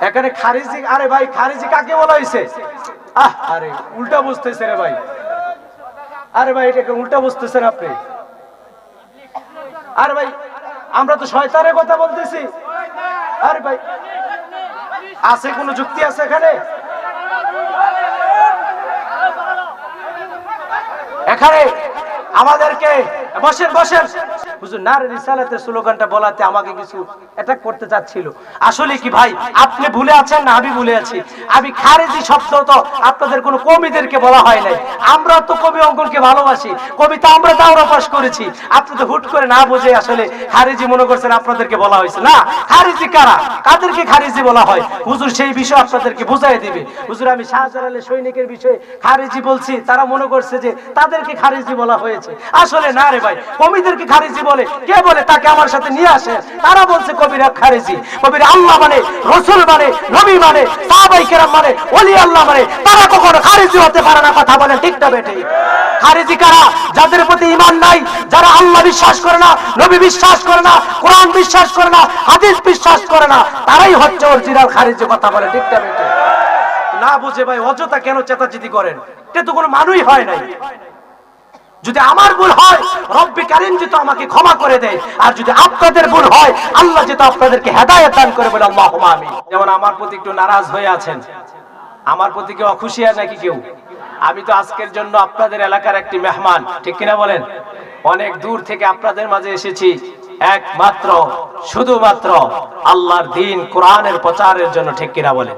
এখানে খারিজি, আরে ভাই খারিজি কাকে বলা হয়েছে? আরে উল্টা বুঝতেছে রে ভাই, আরে ভাই এটাকে উল্টা বুঝতেছেন আপনি। আরে ভাই আমরা তো শয়তানের কথা বলতেছি। আরে ভাই আছে কোনো যুক্তি আছে এখানে? এখানে আমাদেরকে বসেন বসেন হুজুর নারে রিসালাতের স্লোগানটা বলাতে আমাকে কিছু অ্যাটাক করতে চাচ্ছিল। আসলে কি ভাই আপনি ভুলে আছেন না আমি ভুলে আছি? আমি খারেজি শব্দ তো আপনাদের কোন কবিদেরকে বলা হয় নাই। আমরা তো কবি অঙ্কনকে ভালোবাসি, কবিতা আমরা দাওরা পাস করেছি। আপনি তো হুট করে না বুঝে আসলে খারেজি মনে করছেন আপনাদেরকে বলা হয়েছে। না, খারেজি কারা, কাদেরকে খারেজি বলা হয় হুজুর সেই বিষয় আপনাদেরকে বুঝাই দিবে। হুজুর আমি শাহজালালের সৈনিকের বিষয়ে খারেজি বলছি, তারা মনে করছে যে তাদেরকে খারেজি বলা হয়েছে। আসলে না রে ভাই, কবিদেরকে খারেজি বলে কে বলে? তাকে আমার সাথে নিয়ে আসে, তারা বলছে কবিরা খারেজি। কবিরা আল্লাহ মানে, রসুল মানে, নবী মানে, সাহাবায়ে কেরাম মানে, ওলি আল্লাহ মানে, তারা কখনো খারেজি হতে পারে না। কথা বলেন ঠিক না বেঠিক? খারেজি কারা? যাদের প্রতি ঈমান নাই, যারা আল্লাহ বিশ্বাস করে না, নবী বিশ্বাস করে না, কোরআন বিশ্বাস করে না, হাদিস বিশ্বাস করে না, তারাই হচ্ছে অরিজিনাল খারেজি। কথা বলেন ঠিক না বেঠিক? না বুঝে ভাই অযথা কেন চেতাচেতি করেন? এটা তো কোনো মানুষই হয় নাই। যদি আমার ভুল হয় রব্বে কারীম যেন আমাকে ক্ষমা করে দেয়, আর যদি আপনাদের ভুল হয় আল্লাহ যেন আপনাদেরকে হেদায়েত দান করে, বলে আল্লাহুম্মা আমিন। যেমন আমার প্রতি একটু নারাজ হয়ে আছেন, আমার প্রতি কেউ অখুশি আছে নাকি কেউ? আমি তো আজকের জন্য আপনাদের এলাকার একটি মেহমান, ঠিক কিনা বলেন? অনেক দূর থেকে আপনাদের মাঝে এসেছি একমাত্র শুধুমাত্র আল্লাহর দ্বীন কোরআনের প্রচারের জন্য, ঠিক কিনা বলেন?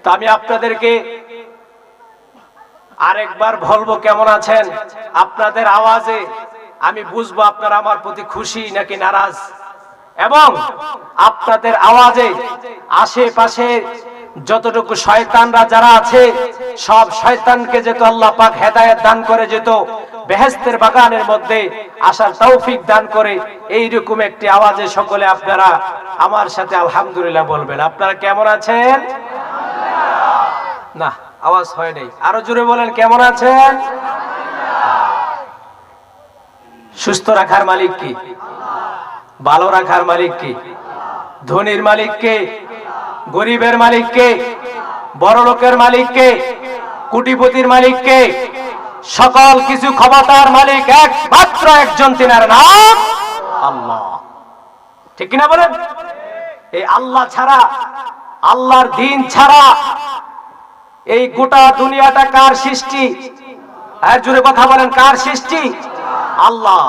তো আমি আপনাদেরকে আরেকবার বলবো, কেমন আছেন? আপনাদের আওয়াজে আমি বুঝবো আপনারা আমার প্রতি খুশি নাকি নারাজ, এবং আপনাদের আওয়াজে আশেপাশে যতটুকু শয়তানরা যারা আছে সব শয়তানকে যেত আল্লাহ পাক হেদায়েত দান করে যেত, বেহেশতের বাগানের মধ্যে আসার তৌফিক দান করে, এইরকম একটি আওয়াজে সকলে আপনারা আমার সাথে আলহামদুলিল্লাহ বলবেন। আপনারা কেমন আছেন? না আওয়াজ হয় নাই, আরো জোরে বলেন কেমন আছেন? সুস্থ রাখার মালিক কি? ভালো রাখার মালিক কি? ধনীর মালিক কে? গরিবের মালিক কে? বড় লোকের মালিক কে? কোটিপতির মালিক কে? সকল কিছু ক্ষমতার মালিক একমাত্র একজন, তিনার নাম আল্লাহ। ঠিক কিনা বলেন? এই আল্লাহ ছাড়া, আল্লাহর দ্বীন ছাড়া এই গোটা দুনিয়াটা কার সৃষ্টি? আর জোরে কথা বলেন, কার সৃষ্টি? আল্লাহ।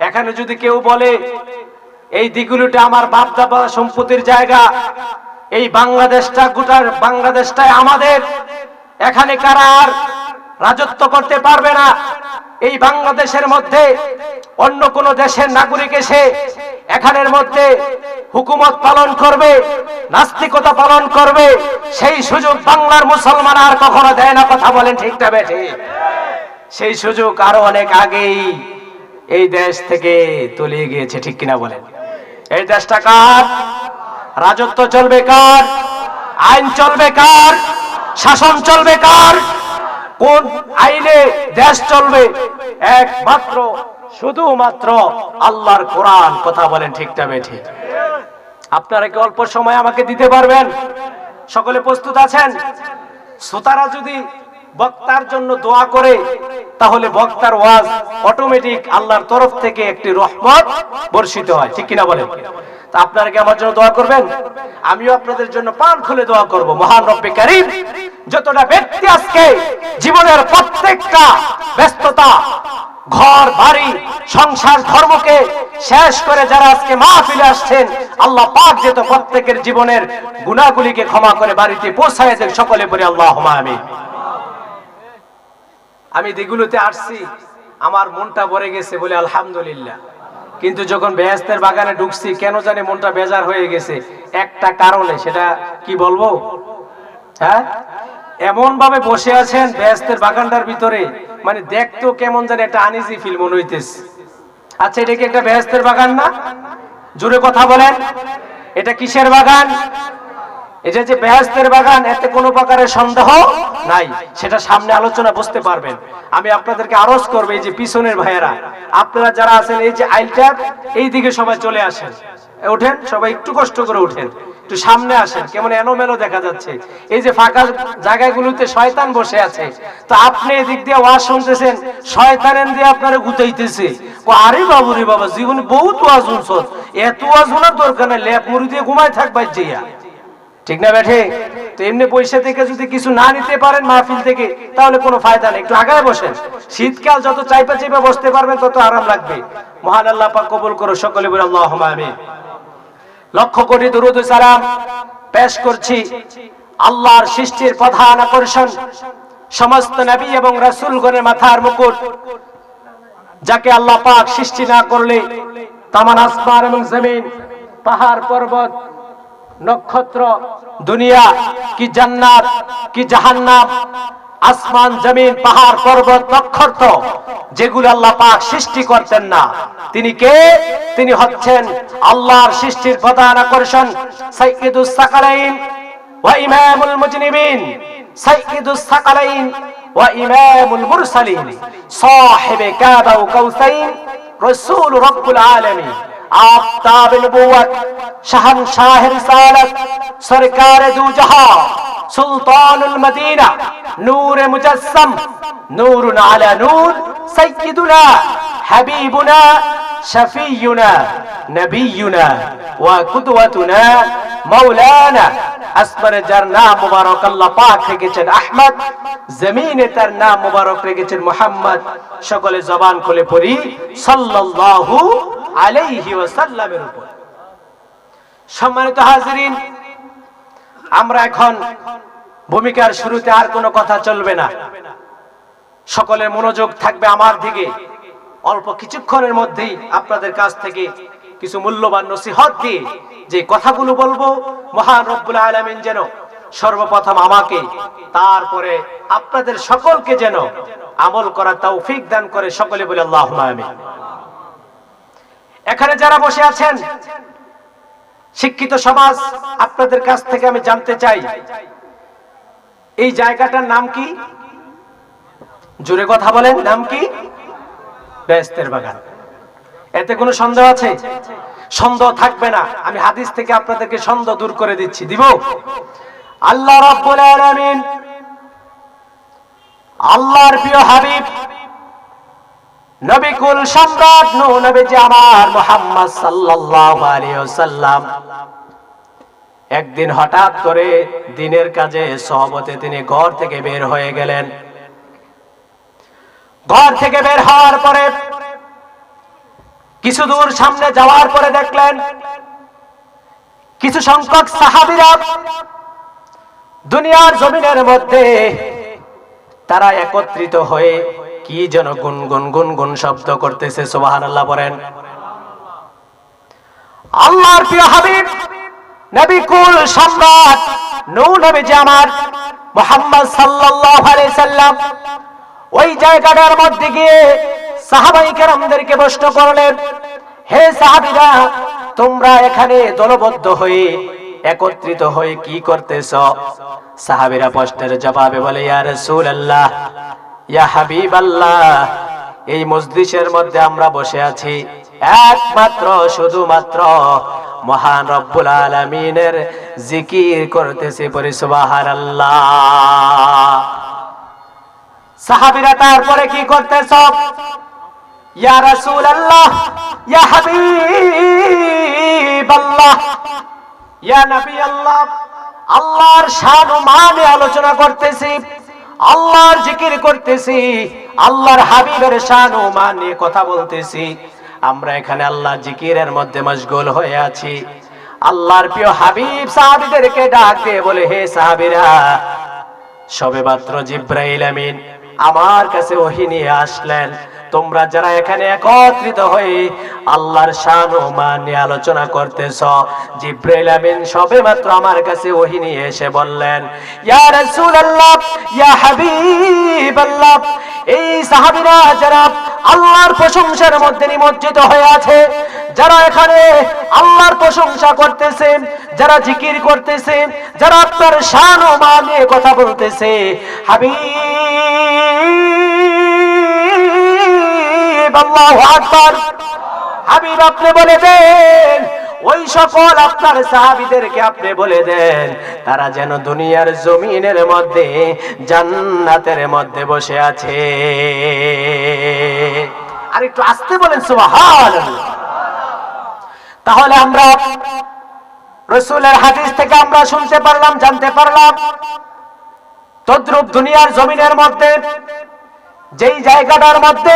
এখানে যদি কেউ বলে এই দিগুলোটা আমার বাপ দাদা সম্পত্তির জায়গা, এই বাংলাদেশটা, গোটা বাংলাদেশটাই আমাদের, এখানে কারা আর রাজত্ব করতে পারবে না, এই বাংলাদেশের মধ্যে অন্য কোন দেশের নাগরিক এসে এখানের মধ্যে হুকুমত পালন করবে, নাস্তিকতা পালন করবে, সেই সুযোগ বাংলার মুসলমান আর কখনো দেয় না। কথা বলেন ঠিক না বেঠিক? সেই সুযোগ আরো অনেক আগেই এই দেশ থেকে তলিয়ে গিয়েছে, ঠিক কিনা বলেন? এই দেশটা কার? রাজত্ব চলবে কার? আইন চলবে কার? শাসন চলবে কার? কোন আইনে দেশ চলবে? একমাত্র শুধুমাত্র আল্লাহর কোরআন। কথা বলেন ঠিক না বেঠিক? আপনারা কি অল্প সময় আমাকে দিতে পারবেন? সকলে প্রস্তুত আছেন? শ্রোতারা যদি বক্তার জন্য দোয়া করে তাহলে বক্তার ওয়াজ অটোমেটিক আল্লাহর তরফ থেকে একটি রহমত বর্ষিত হয়, ঠিক কিনা বলেন? তা আপনারা কি আমার জন্য দোয়া করবেন? আমিও আপনাদের জন্য প্রাণ খুলে দোয়া করব। মহান রব্বে কারীম যতটা ব্যক্তি আজকে জীবনের প্রত্যেকটা ব্যস্ততা, ঘর বাড়ি সংসার ধর্মকে শেষ করে যারা আজকে মাহফিলে আসছেন, আল্লাহ পাক যেন প্রত্যেকের জীবনের গুনাহগুলিকে ক্ষমা করে বাড়িতে পৌঁছায় দেন। সকলে বলি আল্লাহুম্মা আমিন। আমি দিগুলোতে আসছি, আমার মনটা ভরে গেছে বলে আলহামদুলিল্লাহ, কিন্তু যখন বেহেশতের বাগানে ঢুকছি কেন জানি মনটা বেজার হয়ে গেছে একটা কারণে। সেটা কি বলবো? হ্যাঁ, এমন ভাবে বসে আছেন বেহেশতের বাগানটার ভিতরে, মানে দেখতেও কেমন জানি একটা আনইজি ফিল মনে হইতেছে। আচ্ছা এটা কি একটা বেহেশতের বাগান না? জোরে কথা বলেন, এটা কিসের বাগান? এটা যে বেহেশতের বাগান, এতে কোনো প্রকারের সন্দেহ নাই, সেটা সামনে আলোচনা বুঝতে পারবেন। আমি আপনাদেরকে আরজ করব, এই যে পিছনের ভাইয়েরা আপনারা যারা আছেন, এই যে আইলটার এই দিকে সবাই চলে আসেন, ওঠেন সবাই, একটু কষ্ট করে ওঠেন, একটু সামনে আসেন, কেমন এলোমেলো দেখা যাচ্ছে। এই যে ফাঁকা জায়গাগুলোতে শয়তান বসে আছে, তো আপনি এদিক দিয়ে ওয়াজ শুনতেছেন, শয়তানের দিয়ে আপনারা গুতাইতেছে। আরে বাবু রে বাবা, জীবনে বহুত ওয়াজ শুনছস, এত ওয়াজ শোনার দরকার নাই, লেপ মুড়ি দিয়ে ঘুমায় থাকবাই জিয়া, ঠিক না বেঠে? তো এমনি পয়সা থেকে যদি কিছু না নিতে পারেন মাহফিল থেকে, তাহলে কোনো ফায়দা নেই, একটু আগায় বসেন। শীতকাল যত চাইপা চাইপা বসতে পারবেন তত আরাম লাগবে। মহান আল্লাহ পাক কবুল করো, সকলে বলে আল্লাহুম্মা আমিন। লক্ষ কোটি দরুদ ও সালাম পেশ করছি আল্লাহর সৃষ্টির প্রধান আকর্ষণ, সমস্ত নবী এবং রাসূলগণের মাথার মুকুট, যাকে আল্লাহ পাক সৃষ্টি না করলে তামান আসমান এবং জমিন, পাহাড় পর্বত, নক্ষত্র, দুনিয়া কি জান্নাত কি জাহান্নাম, আসমান জমিন পাহাড় পর্বত নক্ষত্র যেগুলো আল্লাহ পাক সৃষ্টি করতেন না। তিনি কে? তিনি হচ্ছেন আল্লাহর সৃষ্টির প্রধান আকর্ষণ, সাইয়্যিদুস সাকালাইন ওয়া ইমামুল মুজনিবিন, সাইয়্যিদুস সাকালাইন ওয়া ইমামুল মুরসালিন, সাহিবে কাবা ওয়া কাউসাইন, রাসূল রাব্বুল আলামিন, আফতাব নবুওয়াত, শাহনশাহ রিসালাত, সরকার দু জাহান, সুলতানুল মদিনা, নূর মুজাসসাম, নূরুন আলা নূর, সাইয়্যিদুনা হাবিবুনা শফিয়ুনা নবিয়ুনা ওয়া কুদওয়াতুনা মাওলানা। আসমানে যার নাম মুবারক আল্লাহ পাক রেখেছেন আহমদ, জমিনে তার নাম মুবারক রেখেছেন মুহাম্মদ। সকলে জবান খুলে পড়ি সাল্লাল্লাহু আলাইহি ওয়াসাল্লামের উপর। সম্মানিত হাজিরিন, আমরা এখন ভূমিকার শুরুতে আর কোনো কথা চলবে না, সকলের মনোযোগ থাকবে আমার দিকে। অল্প কিছুক্ষণের মধ্যেই আপনাদের কাছ থেকে কিছু মূল্যবান নসিহত দিয়ে যে কথাগুলো বলবো, মহান রব্বুল আলামিন যেন সর্বপ্রথম আমাকে, তারপরে আপনাদের সকলকে যেন আমল করার তৌফিক দান করে। সকলে বলে আল্লাহুম্মা আমিন। এখানে যারা বসে আছেন শিক্ষিত সমাজ, আপনাদের কাছ থেকে আমি জানতে চাই, এই জায়গাটার নাম কি? জোরে কথা বলেন, নাম কি? বেহেশতের বাগান। এতে কোনো সন্দেহ আছে? সন্দেহ থাকবে না, আমি হাদিস থেকে আপনাদেরকে সন্দেহ দূর করে দিচ্ছি, দিব। আল্লাহ রাব্বুল আলামিন, আল্লাহর প্রিয় হাবিব, নবী কুল সম্রাট নূহ নবীজি আমার মুহাম্মদ সাল্লাল্লাহু আলাইহি ওয়াসাল্লাম একদিন হঠাৎ করে দিনের কাজে সহবতে তিনি ঘর থেকে বের হয়ে গেলেন। ঘর থেকে বের হওয়ার পরে কিছু দূর সামনে যাওয়ার পরে দেখলেন কিছু সংখ্যক সাহাবীরা দুনিয়ার জমিনের মধ্যে তারা একত্রিত হয়ে কি যেন গুনগুন গুনগুন শব্দ করতেছে। সুবহানাল্লাহ বলেন। আল্লাহর প্রিয় হাবিব নবী কুল সম্রাট নূহ নবীজি আমার মুহাম্মদ সাল্লাল্লাহু আলাইহি সাল্লাম ওই জায়গাটার মধ্যে গিয়ে সাহাবায়ে কেরামদেরকে প্রশ্ন করলেন, হে সাহাবীরা, তোমরা এখানে দলবদ্ধ হয়ে একত্রিত হয়ে কি করতেছ? সাহাবীরা প্রশ্নের জবাবে বলে, ইয়া রাসূলুল্লাহ, ইয়া হাবিবাল্লাহ, এই মজলিসের মধ্যে আমরা বসে আছি একমাত্র শুধুমাত্র মহান রব্বুল আলামিনের জিকির করতেছি, পড়ি সুবহানাল্লাহ। সাহাবীরা তারপরে কি করতেছ? ইয়া রাসূলুল্লাহ, ইয়া হাবিবাল্লাহ, ইয়া নবী আল্লাহ, আল্লাহর শান ও মানে আলোচনা করতেছি, আল্লাহর জিকির করতেছি, আল্লাহর হাবিবের শান ও মান নিয়ে কথা বলতেছি। আমরা এখানে আল্লাহর জিকিরের মধ্যে মশগুল হয়ে আছি। আল্লাহর প্রিয় হাবিব সাহাবীদেরকে ডাক দিয়ে বলে, হে সাহাবীরা, সবেমাত্র জিবরাইল আমিন আমার কাছে ওহী নিয়ে আসলেন। তোমরা যারা এখানে একত্রিত হয়ে আল্লাহর শান ও মান নিয়ে আলোচনা করতেছ, জিবরাইল আমিন সবেমাত্র আমার কাছে ওহী নিয়ে এসে বললেন, ইয়া রাসূলুল্লাহ, ইয়া হাবিবাল্লাহ, এই সাহাবীরা যারা আল্লাহর প্রশংসার মধ্যে নিমজ্জিত হয়ে আছে, যারা এখানে আল্লাহর প্রশংসা করতেছে, যারা জিকির করতেছে, যারা আপনার শান ও মান নিয়ে কথা বলতেছে, হাবিব, আল্লাহু আকবার, হাবিব আপনি বলে দেন ওই সকল আপনার সাহাবীদেরকে আপনি বলে দেন তারা যেন দুনিয়ার জমিনের মধ্যে জান্নাতের মধ্যে বসে আছে। আর একটু আস্তে বলেন সুবহানাল্লাহ। তাহলে আমরা রাসূলের হাদিস থেকে আমরা শুনতে পারলাম, জানতে পারলাম তদ্রূপ দুনিয়ার জমিনের মধ্যে যেই জায়গাটার মধ্যে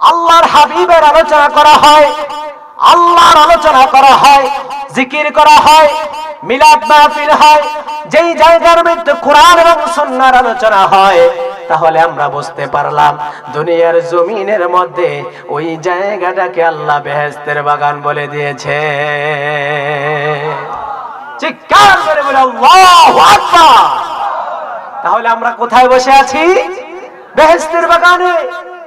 আল্লাহর হাবিবের আলোচনা করা হয়, আল্লাহর আলোচনা করা হয়, জিকির করা হয়, মিলাদ মাহফিল হয়, যেই জায়গার মধ্যে কোরআন এবং সুন্নাহর আলোচনা হয়, তাহলে আমরা বুঝতে পারলাম দুনিয়ার জমিনের মধ্যে ওই জায়গাটাকে আল্লাহ বেহেশতের বাগান বলে দিয়েছে। চিৎকার করে বলে আল্লাহু আকবার। তাহলে আমরা কোথায় বসে আছি? বেহেশতের বাগানে।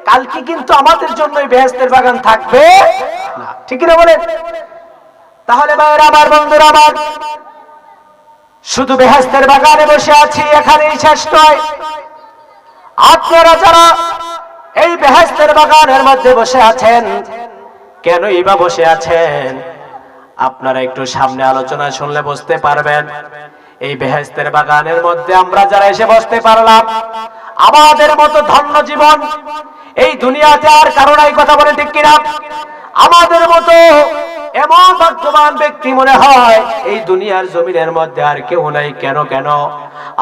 কালকে কিন্তু আমাদের জন্য বেহেশতের বাগান থাকবে না, ঠিক না বলেন? তাহলে ভাইরা আমার, বন্ধুরা আমার, শুধু বেহেশতের বাগানে বসে আছি এখানেই শেষ নয়। আপনারা যারা এই বেহেশতের বাগানের মধ্যে বসে আছেন, কেনই বা বসে আছেন? আপনারা একটু সামনে আলোচনা শুনলে বুঝতে পারবেন। এই বেহেশতের বাগানের মধ্যে আমরা যারা এসে বসতে পারলাম, আমাদের মতো ধন্য জীবন এই দুনিয়াতে আর কারো নাই, কথা বলে ঠিক কিনা? আমাদের মতো এমন ভাগ্যবান ব্যক্তি মনে হয় এই দুনিয়ার জমিনের মধ্যে আর কেউ নাই। কেন?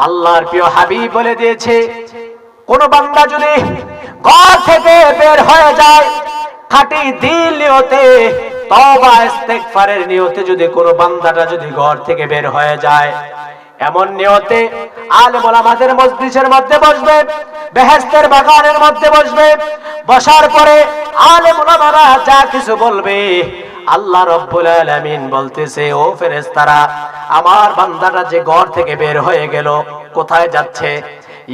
আল্লাহর প্রিয় হাবিব বলে দিয়েছে, কোন বান্দা যদি ঘর থেকে বের হয়ে যায় খাঁটি দিল নিয়তে, তওবা ইস্তেগফারের নিয়তে, যদি কোন বান্দাটা যদি ঘর থেকে বের হয়ে যায় এমন নিয়তে, আলেম ওলামাদের মজলিসের মধ্যে বসবে, বেহেশতের বাগানের মধ্যে বসবে, বসার পরে আলেম ওলামারা যা কিছু বলবে, আল্লাহ রাব্বুল আলামিন বলতেছে, ও ফেরেশতারা, আমার বান্দাটা যে ঘর থেকে বের হয়ে গেল কোথায় যাচ্ছে?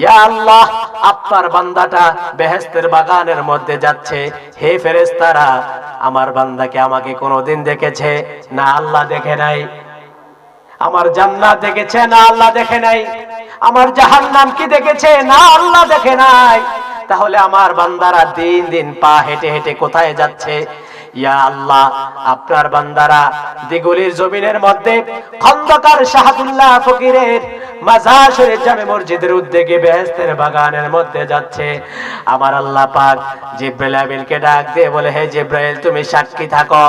ইয়া আল্লাহ, আপনার বান্দাটা বেহেশতের বাগানের মধ্যে যাচ্ছে। হে ফেরেশতারা, আমার বান্দাকে আমাকে কোনোদিন দেখেছে? না, আল্লাহ দেখে নাই। আমার জান্নাত দেখেছে? না, আল্লাহ দেখে নাই। আমার জাহান্নাম কি দেখেছে? না, আল্লাহ দেখে নাই। তাহলে আমার বান্দারা দিন দিন পা হেঁটে হেঁটে কোথায় যাচ্ছে? ইয়া আল্লাহ, আপনার বান্দারা দিগুলির জমিনের মধ্যে খন্দকার শাহাদুল্লাহ ফকিরের মাজার শরীফ জামে মসজিদের উদ্যোগে বেহেশতের বাগানের মধ্যে যাচ্ছে। আমার আল্লাহ পাক জিবরাইল আমিনকে ডাক দিয়ে বলে, হে জিবরাইল, তুমি সাক্ষী থাকো,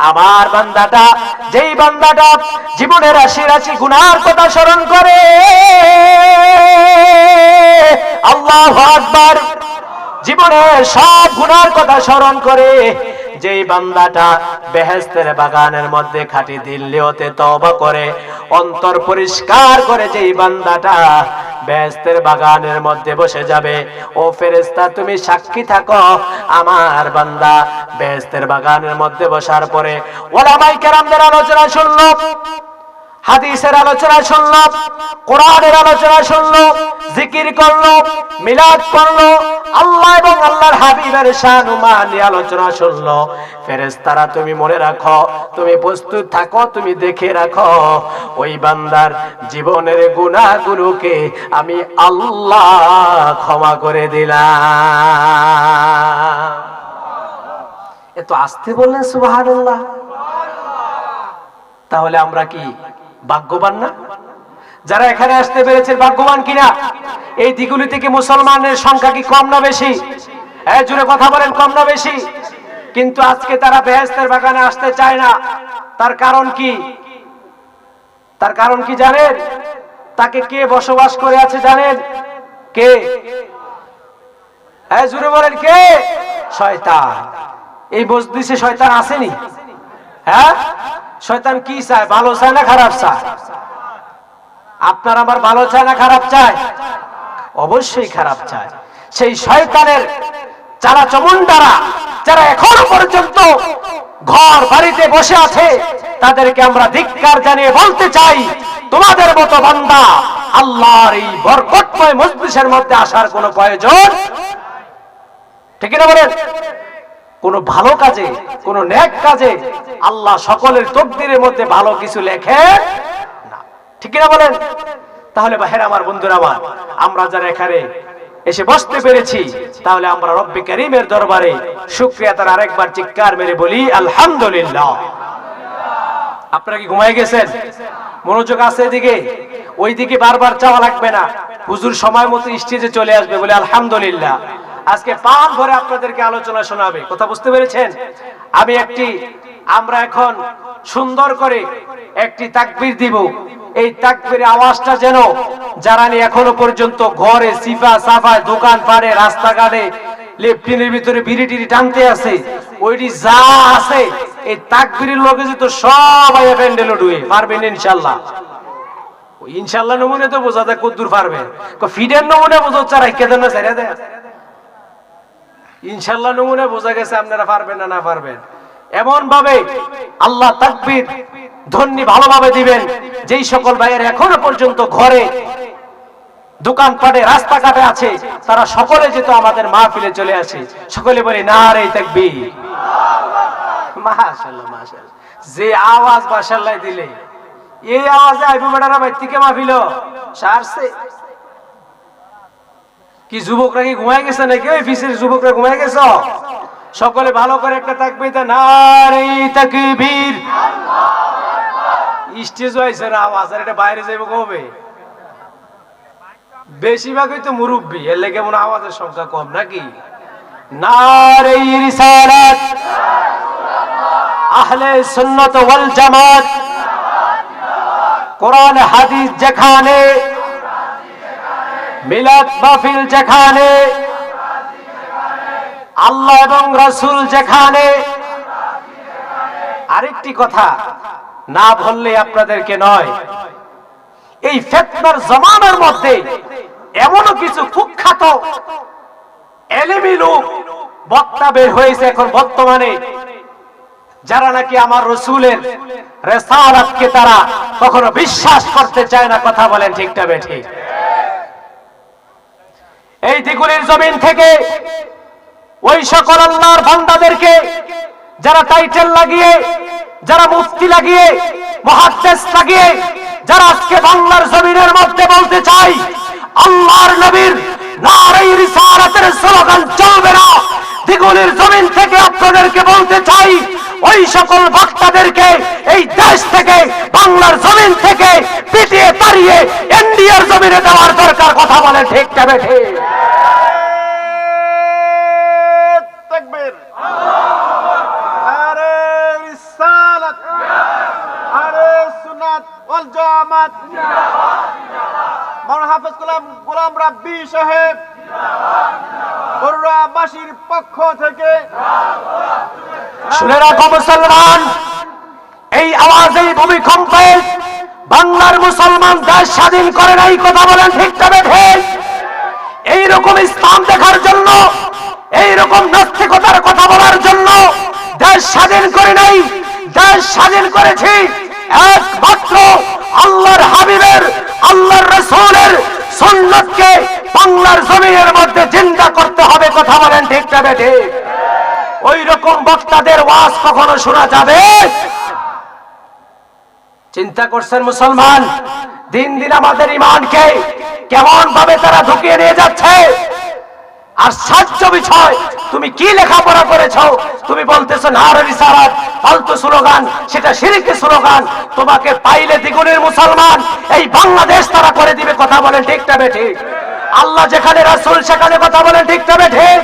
আমার বান্দাটা, যেই বান্দাটা জীবনের রাশি রাশি গুনার কথা স্মরণ করে, আল্লাহু আকবার, জীবনের সব গুনার কথা স্মরণ করে, যেই বান্দাটা বেহেশতের বাগানের মধ্যে খাঁটি দিল নিয়তে তওবা করে, অন্তর পরিষ্কার করে, যেই বান্দাটা বেহেশতের বাগানের মধ্যে বসে যাবে, ও ফেরেশতা তুমি সাক্ষী থাকো, আমার বান্দা বেহেশতের বাগানের মধ্যে বসার পরে ওলামায়ে কেরামদের আলোচনা শুনলো, হাদিসের আলোচনা শুনলো, কোরআনের আলোচনা শুনলো, জিকির করলো, মিলাদ করলো, আল্লাহ এবং আল্লাহর হাবিবের শান ও মান নিয়ে আলোচনা শুনলো। ফেরেশতারা তুমি মনে রাখো, তুমি প্রস্তুত থাকো, তুমি দেখে রাখো, ওই বান্দার জীবনের গুনাহগুলোকে আমি আল্লাহ ক্ষমা করে দিলাম। এত আস্তে বললেন সুবহানাল্লাহ। তাহলে আমরা কি ভাগ্যবান না? যারা এখানে আসতে পেরেছেন ভাগ্যবান কিনা? এই দিগুলি থেকে মুসলমানের সংখ্যা কি কম না বেশি? জোরে কথা বলেন, কম না বেশি? কিন্তু আজকে তারা বেহেশতের বাগানে আসতে চায় না। তার কারণ কি? তার কারণ কি জানেন? তাকে কে বসবাস করে আছে জানেন? কে? জোরে বলেন, কে? শয়তান। এই মজলিসে শয়তান আসেনি? হ্যাঁ, শয়তান কি চায়? ভালো চায় না খারাপ চায়? আপনার আমার ভালো চায় না খারাপ চায়? অবশ্যই খারাপ চায়। সেই শয়তানের যারা চমুন্ডারা, যারা এখনো পর্যন্ত ঘর বাড়িতে বসে আছে, তাদেরকে আমরা ধিক্কার জানিয়ে বলতে চাই, তোমাদের মতো বান্দা আল্লাহর এই বরকতময় মজলিসের মধ্যে আসার কোনো প্রয়োজন, ঠিক না বলেন? কোন ভালো কাজে, কোন নেক কাজে আল্লাহ সকলের তকদিরের মধ্যে ভালো কিছু লেখে না, ঠিক না বলেন? তাহলে ভাইরা আমার, বন্ধুরা আমার, আমরা যারা এখানে এসে বসতে পেরেছি, তাহলে আমরা রব্বে কারীমের দরবারে শুকরিয়া তার আরেকবার চিৎকার মেরে বলি আলহামদুলিল্লাহ। আপনারা কি ঘুমায় গেছেন? মনোযোগ আছে এদিকে, ওইদিকে বারবার চাওয়া লাগবে না। হুজুর সময় মতো স্টেজে চলে আসবে বলে আলহামদুলিল্লাহ। আজকে পান ভরে আপনাদেরকে আলোচনা শোনাবে। কথা বুঝতে পেরেছেন? আমরা এখন সুন্দর করে একটি তাকবীর দিব। এই তাকবীরের আওয়াজটা যেন যারা নিয়ে এখনো পর্যন্ত ঘরে সিফা সাফায় দোকান পাড়ে রাস্তাঘাটে লেফটিনের ভিতরে বিড়ি টিড়ি টানতে আছে, ওইটি যা আছে এই তাকবীরের লোকে যে তো সবাই প্যান্ডেলে ঢুয়ে পারবেন ইনশাআল্লাহ। ইনশাআল্লাহ নমুনে তো বোঝা যায় কদ্দুর পারবেন, ফিডের নমুনে বোঝা রাখতে দেন না, ছেড়ে দেয়। ইনশাআল্লাহ নমুনে বোঝা গেছে আপনারা পারবেন না পারবেন। এমন ভাবে আল্লাহ তাকবীর ধ্বনি ভালোভাবে দিবেন যেই সকল ভাইয়ের এখনো পর্যন্ত ঘরে দোকানপাটে রাস্তাঘাটে আছে তারা সকলে যেত আমাদের মাহফিলে চলে আসে। সকলে বলে নারে তাকবীর, মাশাআল্লাহ মাশাআল্লাহ। যে আওয়াজ মাশাআল্লাহ দিলে, এই আওয়াজে আইবো বেটারা বাইর থেকে মাহফিল সারছে। কি যুবকরা কি ঘুমায় গেছে নাকি? ওই ফিসের যুবকরা ঘুমায় গেছ? সকলে ভালো করে একটা তাকবীর দেন, নারে তাকবীর। স্টেজ হইছে না আওয়াজ, আর এটা বাইরে যাইব কবে? বেশিরভাগই তো মুরব্বী, এর লেগে মনে আওয়াজের সংখ্যা কম নাকি? নারে রিসালাত, আহলে সুন্নাত ওয়াল জামাত, কোরআন হাদিস যেখানে, মিলাদ মাহফিল যেখানে, আল্লাহ এবং রাসূল যেখানে। আরেকটি কথা না বললে আপনাদেরকে নয়, এই ফিতনার জামানার মধ্যে এমনও কিছু কুখ্যাত এলেমি লোক বক্তা বের হয়েছে এখন বর্তমানে, যারা নাকি আমার রাসূলের রিসালাতকে তারা কখনো বিশ্বাস করতে চায় না। কথা বলেন ঠিক না বেঠিক? এই দ্বিগুণের জমিন থেকে ওই সকল আল্লাহর বান্দাদেরকে যারা টাইটেল লাগিয়ে, যারা মুফতি লাগিয়ে, মুহাদ্দিস লাগিয়ে, যারা আজকে বাংলার জমিনের মধ্যে বলতে চাই আল্লাহর নবীর নারে রিসালাতের স্লোগান চলবে না, দ্বিগুণের জমিন থেকে আপনাদেরকে বলতে চাই ওই সকল বক্তাদেরকে এই দেশ থেকে, বাংলার জমিন থেকে পিটিয়ে তাড়িয়ে ইন্ডিয়ার জমিনে দেওয়ার দরকার। কথা বলেন ঠিক না বেঠিক? তাকবীর, নারে রিসালাত, নারে সুন্নাত ওয়াল জামাত। মাওলানা হাফেজ গোলাম রাব্বি সাহেব বরুড়াবাসীর পক্ষ থেকে শুনে রাখো মুসলমান, এই আওয়াজ, এই ভূমিকম্পে বাংলার মুসলমান দেশ স্বাধীন করে নাই। কথা বলেন ঠিক না বেঠিক? এইরকম ইসলাম দেখার জন্য, এইরকম নাস্তিকতার কথা বলার জন্য দেশ স্বাধীন করে নাই। দেশ স্বাধীন করেছি একমাত্র আল্লাহর হাবিবের, আল্লাহর রাসূলের সুন্নাতকে বাংলার জমিনের মধ্যে জিন্দা করতে হবে। কথা বলেন ঠিক না বেঠিক? ওই রকম বক্তাদের ওয়াজ কখনো শোনা যাবে? চিন্তা করছেন মুসলমান? দিন দিন আমাদের ঈমানকে কেমন ভাবে তারা ঢুকিয়ে নিয়ে যাচ্ছে। আর সাহায্য বিষয়, তুমি কি লেখাপড়া করেছো? তুমি বলতেছো নারে রিসালাত, ফালতু স্লোগান, সেটা শিরকের স্লোগান। তোমাকে পাইলে দ্বিগুণের মুসলমান এই বাংলাদেশ তারা করে দিবে। কথা বলেন ঠিক না বেঠিক? আল্লাহ যেখানে, রাসূল সেখানে। কথা বলেন ঠিক না বেঠিক?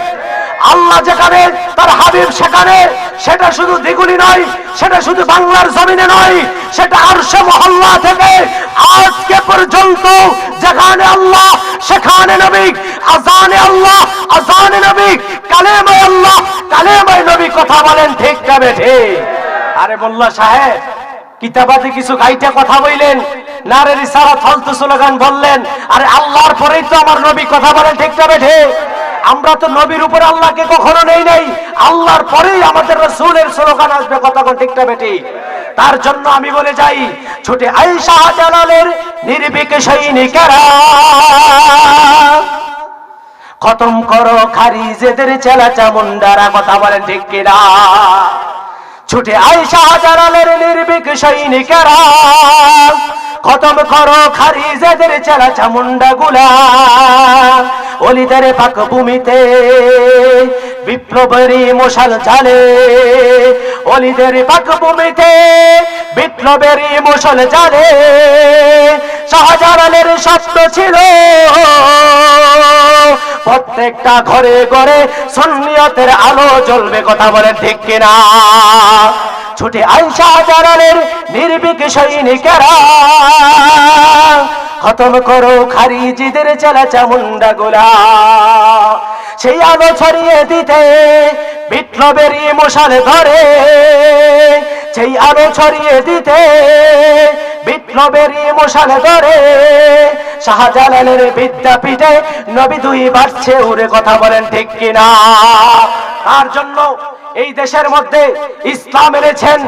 আল্লাহ যেখানে, তার হাবিব সেখানে। সেটা শুধু দ্বিগুণী নয়, সেটা শুধু বাংলার জমিনে নয়, সেটা আরশে মহল্লা থেকে আজকে পর্যন্ত যেখানে আল্লাহ সেখানে নবী, আজানে আল্লাহ আজানে নবী, কালেমায়ে আল্লাহ কালেমায়ে নবী। কথা বলেন ঠিক না বেঠিক? আরে মোল্লা সাহেব, কিতাবাতে কিছু গাইতে কথা বললেন, নারে রিসালাত ফালতু স্লোগান বললেন। আরে আল্লাহর পরেই তো আমার নবী। কথা বলেন ঠিক না বেঠিক? আমরা তো নবীর উপরে আল্লাহকে কখনো নেই নাই, আল্লাহর পরেই আমাদের রাসূলের স্লোগান আসবে। কথা কোন ঠিক না বেঠিক? তার জন্য আমি বলে যাই, ছুটে আয়েশা জালালের নির্ভীক সৈনিকেরা, খতম করো খারিজেদের চেলা চামুন্ডারা। কথা বলেন ঠিক কিনা? ছুটে আয়েশা জালালের নির্ভীক সৈনিকেরা, খতম করো খারিজেদের চেলা চামুন্ডা গুলা। অলিদের পাক ভূমিতে বিপ্লবেরই মশাল জ্বালে, অলিদের বাকভূমিতে বিপ্লবেরই মশাল জ্বালে। শাহজালালের স্বপ্ন ছিল প্রত্যেকটা ঘরে ঘরে সুন্নিয়তের আলো জ্বলবে, কথা বলেন ঠিক কিনা? ছুটে আয় শাহজালালের নির্ভীক সৈনিকেরা, খতম করো খারিজিদের চেলা চামুন্ডা গোলা। সেই আলো ছড়িয়ে দিতে বিপ্লবেরই মশাল ধরে, সেই আলো ছড়িয়ে দিতে বিপ্লবেরই মশাল ধরে। শাহজালালের বিদ্যাপীঠে নবী 2 বাড়ছে উড়ে, কথা বলেন ঠিক কিনা? তার জন্য এই দেশের মধ্যে ইসলাম এনেছেন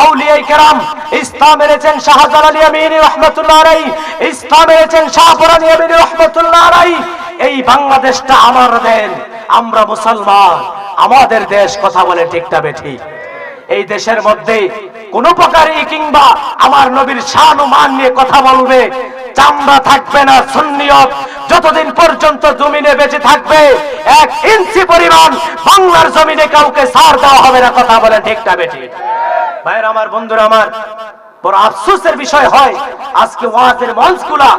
আউলিয়ায়ে কেরাম, ইসলাম এনেছেন শাহজালাল আমিনী রাহমাতুল্লাহ আলাইহি, ইসলাম এনেছেন শাহপরানী আমিনী রাহমাতুল্লাহ আলাইহি। এই বাংলাদেশটা আমার দেন, আমরা মুসলমান, আমাদের দেশ, কথা বলে ঠিক না বেঠিক? এই দেশের মধ্যে কোন প্রকারই কিংবা আমার নবীর শান ও মান নিয়ে কথা বলবে চামড়া থাকবে না। সুন্নিয়ত যতদিন পর্যন্ত জমিনে বেঁচে থাকবে 1 ইঞ্চি পরিমাণ বাংলার জমিনে কাউকে ছাড় দেওয়া হবে না, কথা বলে ঠিক না বেঠিক? ভাইরা আমার, বন্ধুরা আমার, বড় আফসোসের বিষয় হয় আজকে ওয়াজের মঞ্চগুলা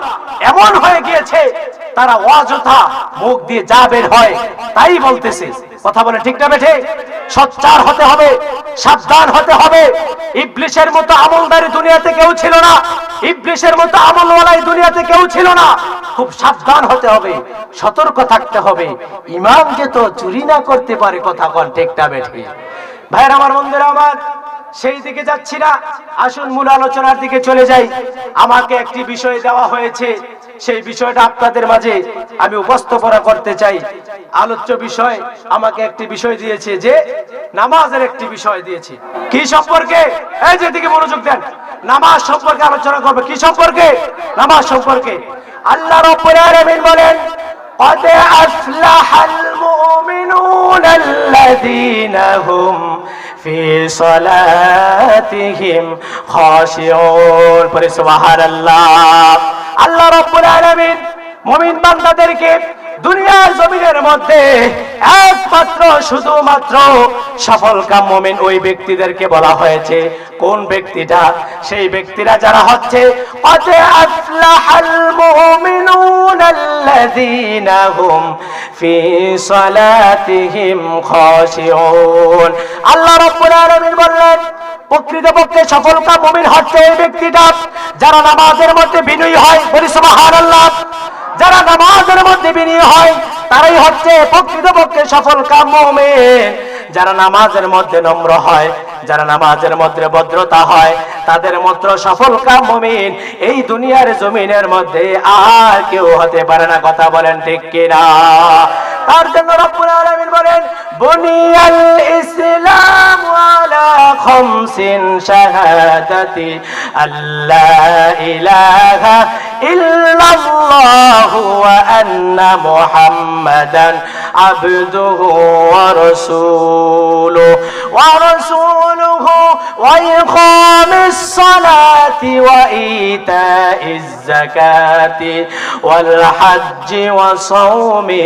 এমন হয়ে গিয়েছে, তারা অযথা মুখ দিয়ে যা বের হয় তাই বলতেছে, কথা বলে ঠিক না বেঠিক? সোচ্চার হতে হবে, সাবধান হতে হবে। ইবলিসের মতো আমলদারি দুনিয়াতে কেউ ছিল না, ইবলিসের মতো আমলওয়ালাই দুনিয়াতে কেউ ছিল না। খুব সাবধান হতে হবে, সতর্ক থাকতে হবে। ইমাম যে তো চুরি না করতে পারে, কথা বল ঠিক না বেঠিক? ভাইরা আমার, বন্ধুরা আমার, সেই দিকে যাচ্ছি না, আসুন মূল আলোচনার দিকে চলে যাই। আমাকে একটি বিষয় দেওয়া হয়েছে, সেই বিষয়টা আপনাদের মাঝে আমি উপস্থাপনা করতে চাই। আলোচ্য বিষয় আমাকে একটি বিষয় দিয়েছে, যে নামাজের একটি বিষয় দিয়েছে। কি সম্পর্কে? এই যে দিকে মনোযোগ দেন, নামাজ সম্পর্কে আলোচনা করবে। কি সম্পর্কে? নামাজ সম্পর্কে। আল্লাহ রাব্বুল আলামিন বলেন, قد أفلح المؤمنون الذين هم في صلاتهم خاشعون। পরে সুবহানাল্লাহ। আল্লাহ রাব্বুল আলামিন মুমিন বান্দাদেরকে দুনিয়ার জমিনের মধ্যে একমাত্র শুধুমাত্র সফলকাম মুমিন ওই ব্যক্তিদেরকে বলা হয়েছে। কোন ব্যক্তিটা? সেই ব্যক্তিরা যারা হচ্ছে قد أفلح المؤمنون الذين هم في صلاتهم خاشعون। আল্লাহ রাব্বুল আলামিন বললেন, প্রকৃতপক্ষে সফলকাম মুমিন হচ্ছে এই ব্যক্তিটা যারা নামাজের মধ্যে বিনয়ী হয়। বলি সুবহানাল্লাহ। যারা নামাজের মধ্যে বিনয়ী হয় তারাই হচ্ছে প্রকৃতপক্ষে সফলকাম মুমিন। যারা নামাজের মধ্যে নম্র হয়, যারা নামাজের মধ্যে ভদ্রতা হয়, তাদের মাত্র সফলকাম মুমিন এই দুনিয়ার জমিনের মধ্যে আর কেউ হতে পারে না, কথা বলেন ঠিক কিনা? তার জন্য রব্বুল আলামিন বলেন, বুনিয়াল ইসলাম আলা খামসিন শাহাদাতি আল্লা ইলাহা ইল্লাল্লাহু ওয়া আন্না মুহাম্মাদান আবদুহু ওয়া রাসূলুহু ওয়া ইকামিস সালাতি ওয়া ইতাইজ যাকাতি ওয়াল হজ্জি ওয়া সাওমি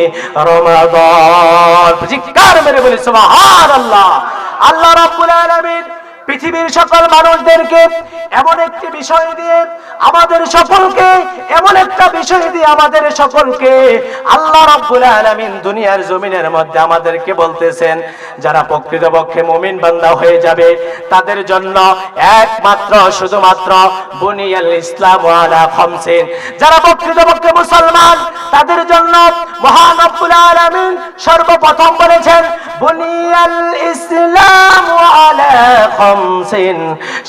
রমাদান। জিকার মেরে বলি সুবহানাল্লাহ। আল্লাহ রাব্বুল আলামিন পৃথিবীর সকল মানুষদেরকে এমন একটি বিষয় দিয়ে আমাদের সকলকে, এমন একটা বিষয় দিয়ে আমাদের সকলকে আল্লাহ রাব্বুল আলামিন দুনিয়ার জমিনের মধ্যে আমাদেরকে বলতেছেন, যারা প্রকৃতপক্ষে মুমিন বান্দা হয়ে যাবে তাদের জন্য একমাত্র শুধুমাত্র বুনিয়াল ইসলাম আলা খামসিন। যারা প্রকৃতপক্ষে মুসলমান তাদের জন্য মহান রব্বুল আলামিন সর্বপ্রথম বলেছেন, বুনিয়াল ইসলাম আলা খামসিন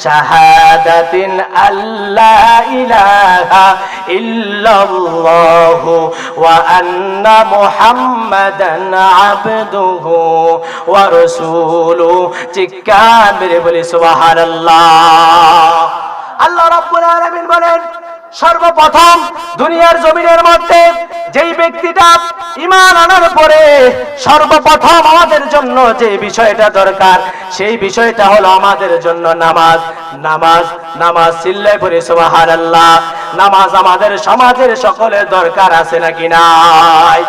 শাহাদাতিন আল্লা ইলাহা ইল্লাল্লাহু ওয়া আন্না মুহাম্মাদান আবদুহু ওয়া রাসূলুহু। চিৎকার মেরে বলি সুবহানাল্লাহ। আল্লাহ রাব্বুল আলামিন বলেন, সর্বপ্রথম দুনিয়ার জমিনের মধ্যে যেই ব্যক্তিটা ঈমান আনার পরে সর্বপ্রথম আমাদের জন্য যে বিষয়টা দরকার, সেই বিষয়টা হলো আমাদের জন্য নামাজ। নামাজ নামাজ চিল্লায় পড়ে সুবহানাল্লাহ। নামাজ আমাদের সমাজের সকলের দরকার আছে নাকি নাই?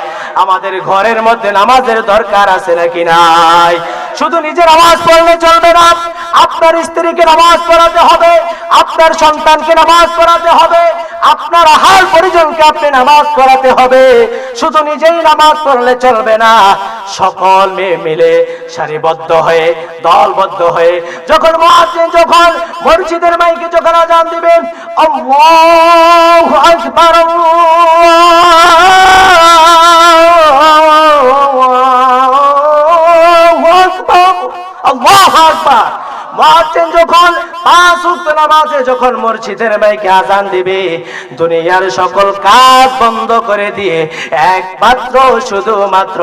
আমাদের ঘরের মধ্যে নামাজের দরকার আছে নাকি নাই? শুধু নিজে নামাজ পড়লে চলবে না, আপনার স্ত্রীকে নামাজ পড়াতে হবে, আপনার সন্তানকে নামাজ পড়াতে হবে, আপনার আহাল পরিজনকে আপনি নামাজ পড়াতে হবে। শুধু নিজেই নামাজ পড়লে চলবে না, সকল মেয়ে মিলে সারিবদ্ধ হয়ে দলবদ্ধ হয়ে যখন মুয়াজ্জিন যখন মসজিদের মাইকে যখন আযান দিবেন, আল্লাহু আকবার আল্লাহু আকবার, মুয়াজ্জিন যখন পাঁচ ওয়াক্ত নামাজে যখন মসজিদের মাইকে আযান দিবে, দুনিয়ার সকল কাজ বন্ধ করে দিয়ে একমাত্র শুধুমাত্র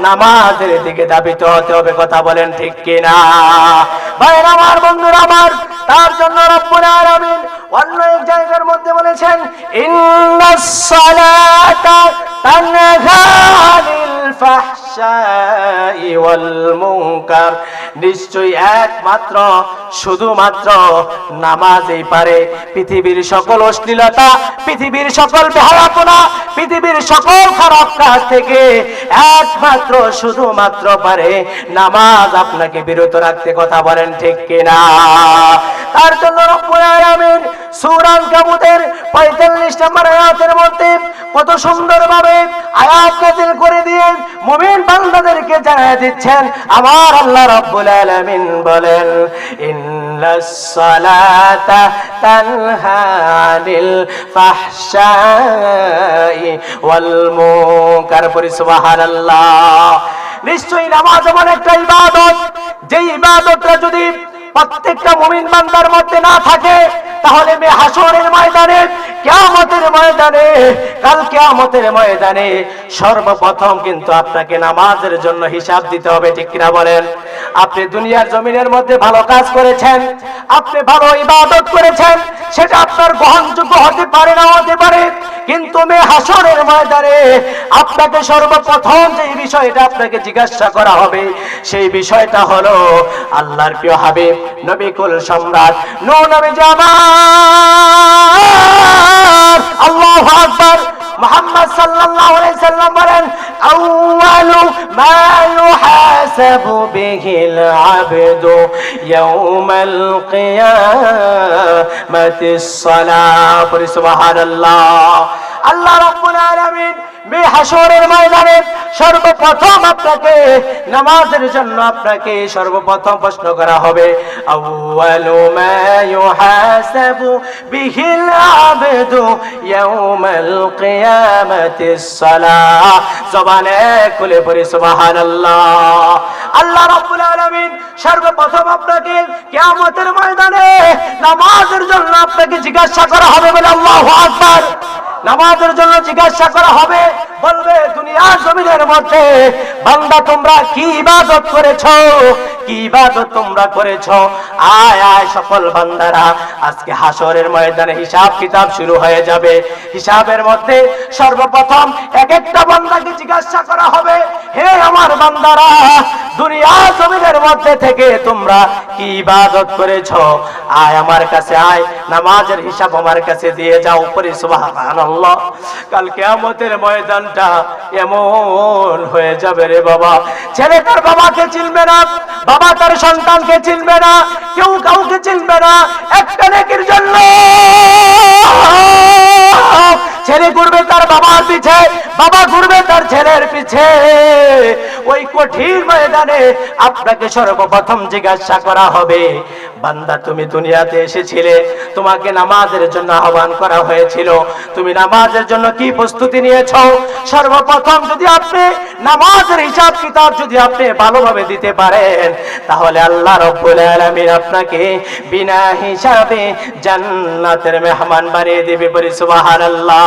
নামাজের দিকে ধাবিত হতে হবে। কথা বলেন ঠিক কিনা? ভাইরা আমার, বন্ধুরা আমার, তার জন্য রব্বুল আলামিন অন্য এক জায়গার মধ্যে বলেছেন, ইন্নাস সালাতা তানহা আনিল ফাহশাই ওয়াল মুনকার, নিশ্চয়ই একমাত্র শুধুমাত্র নামাজই পারে পৃথিবীর সকল অশ্লীলতা, পৃথিবীর সকল বেহায়াপনা, পৃথিবীর সকল খারাপ কাজ থেকে একমাত্র শুধুমাত্র পারে নামাজ আপনাকে বিরত রাখতে। কথা বলেন ঠিক কিনা? তার জন্য রব্বুল আলামিন সূরা আনকাবুতের 45 নম্বর আয়াতের মধ্যে কত সুন্দরভাবে আয়াত নাযিল করে দিয়ে মুমিন বান্দাদেরকে জানিয়ে দিচ্ছেন, আমার আল্লাহ রব্বুল আলামিন বলেন, ইন্নাস সালাতা তানহা আনিল ফাহশাই ওয়াল মুনকার। পড়ি সুবহানাল্লাহ। নিশ্চয়ই নামাজ এমন একটা ইবাদত, যে ইবাদতটা যদি প্রত্যেকটা মুমিন বান্দার মধ্যে না থাকে, তাহলে হাসরের ময়দানে, কিয়ামতের ময়দানে, কাল কিয়ামতের ময়দানে সর্বপ্রথম কিন্তু আপনাকে নামাজের জন্য হিসাব দিতে হবে। ঠিক কিনা বলেন? আপনি দুনিয়ার জমিনের মধ্যে ভালো কাজ করেছেন, আপনি ভালো ইবাদত করেছেন, সেটা আপনার গ্রহণযোগ্য হতে পারে না হতে পারে, কিন্তু হাসরের ময়দানে আপনাকে সর্বপ্রথম যে বিষয়টা আপনাকে জিজ্ঞাসা করা হবে, সেই বিষয়টা হলো আল্লাহর প্রিয় হাবিব নবী কুল সম্রাট নূহ নবী জামান, আল্লাহু আকবার, মুহাম্মদ সাল্লাল্লাহু আলাইহি সাল্লাম বলেন, আউয়ালু মা ইউহাসাবু বিহিল আবদু ইয়াউমাল কিয়ামাতিস সালাহ। সুবহানাল্লাহ। আল্লাহ রাব্বুল আলামিন হাসরের ময়দানে সর্বপ্রথম আপনাকে নামাজের জন্য আপনাকে সর্বপ্রথম প্রশ্ন করা হবে, আউয়ালু মা ইউহাসাবু বিহিল আবদু ইয়াউমাল কিয়ামাতিস সালাহ। জবানে খুলে পড়ি সুবহানাল্লাহ। আল্লাহ রাব্বুল আলামিন সর্বপ্রথম আপনাকে কিয়ামতের ময়দানে নামাজের জন্য আপনাকে জিজ্ঞাসা করা হবে। বলে আল্লাহু আকবার। নামাজের জন্য জিজ্ঞাসা করা হবে, বলবে দুনিয়ার জমিনের মধ্যে বান্দা তোমরা কি ইবাদত করেছো, কি ইবাদত তোমরা করেছো? আয় আয় সকল বান্দারা, আজকে হাসরের ময়দানে হিসাব কিতাব শুরু হয়ে যাবে। হিসাবের মধ্যে সর্বপ্রথম এক একটা বান্দাকে জিজ্ঞাসা করা হবে, হে আমার বান্দারা, দুনিয়ার জমিনের মধ্যে থেকে তোমরা কি ইবাদত করেছো? আয় আমার কাছে আয়, নামাজের হিসাব আমার কাছে দিয়ে যাও। পড়ি সুবহানাল্লাহ। কাল কিয়ামতের ময়দানটা এমন হয়ে যাবে রে বাবা, ছেলে তার বাবাকে চিনবে না, বাবা তার সন্তানকে চিনবে না, কেউ কাউকে চিনবে না। একটা নেকির জন্য ছেলে ঘুরবে তার বাবার পিছে, বাবা ঘুরবে তার ছেলের পিছে। ওই কঠিন ময়দানে আপনাকে সর্বপ্রথম জিজ্ঞাসা করা হবে, বান্দা তুমি দুনিয়াতে এসেছিলে, তোমাকে নামাজের জন্য আহ্বান করা হয়েছিল, তুমি নামাজের জন্য কি প্রস্তুতি নিয়েছো? সর্বপ্রথম যদি আপনি নামাজের হিসাব কিতাব যদি আপনি ভালোভাবে দিতে পারেন, তাহলে আল্লাহ রাব্বুল আলামিন আপনাকে বিনা হিসাবে জান্নাতের মেহমান বানিয়ে দিবে। বলি সুবহানাল্লাহ।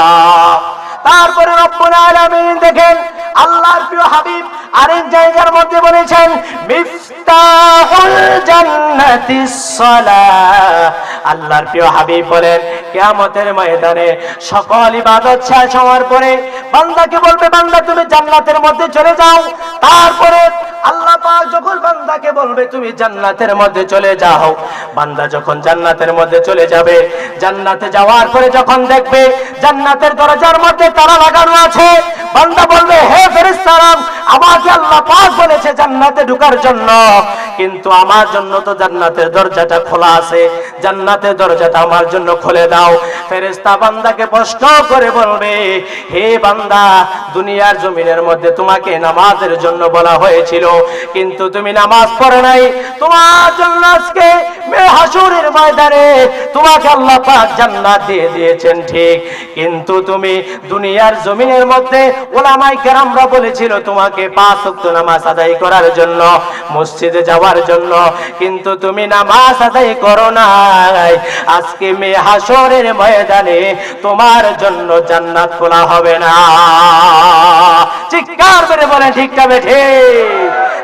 তারপরে রব্বুল আলামিন দেখেন, আল্লাহর প্রিয় হাবিব আরেক জায়গার মধ্যে বলেছেন, মিফতাহুল জান্নাতিস সালাহ। আল্লাহর প্রিয় হাবিব বলেন, কিয়ামতের ময়দানে সকল ইবাদত শেষ হওয়ার পরে বান্দাকে বলবে, বান্দা তুমি জান্নাতের মধ্যে চলে যাও। তারপরে আল্লাহ পাক যখন বান্দাকে বলবে তুমি জান্নাতের মধ্যে চলে যাও, বান্দা যখন জান্নাতের মধ্যে চলে যাবে, জান্নাতে যাওয়ার পরে যখন দেখবে জান্নাতের দরজার মধ্যে তালা লাগানো আছে, বান্দা বলবে, হে ফেরেশতারা, আমাকে আল্লাহ পাক বলেছে জান্নাতে ঢোকার জন্য, কিন্তু আমার জন্য তো জান্নাতের দরজাটা খোলা আছে, জান্নাতের দরজাটা আমার জন্য খুলে দাও। ফেরেশতা বান্দাকে প্রশ্ন করে বলবে, হে বান্দা, দুনিয়ার জমিনের মধ্যে তোমাকে নামাজের জন্য বলা হয়েছিল, কিন্তু তুমি নামাজ পড়ো নাই। তোমার জন্য আজকে হাসরের ময়দানে তোমাকে আল্লাহ পাক জান্নাত দিয়ে দিয়েছেন ঠিক, কিন্তু তুমি দুনিয়ার জমিনের মধ্যে ওলামায়ে কেরামরা বলেছিল তোমাকে 5 ওয়াক্ত নামাজ আদায় করার জন্য, মসজিদে যাওয়ার জন্য, কিন্তু তুমি নামাজ আদায় করো নাই। আজকে হাসরের ময়দানে তোমার জন্য জান্নাত খোলা হবে না। চিৎকার করে বলে ঠিক না বেঠে?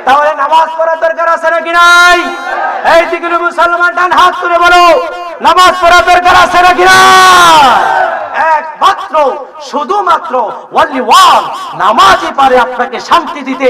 তাহলে নামাজ পড়ার দরকার আছে নাকি নাই? এই দিকে মুসলমান ডান হাত তুলে বলো, নামাজ পড়ার দরকার আছে নাকি নাই? একমাত্র শুধুমাত্র ওয়ালি ওয়ান নামাজই পারে আপনাকে শান্তি দিতে।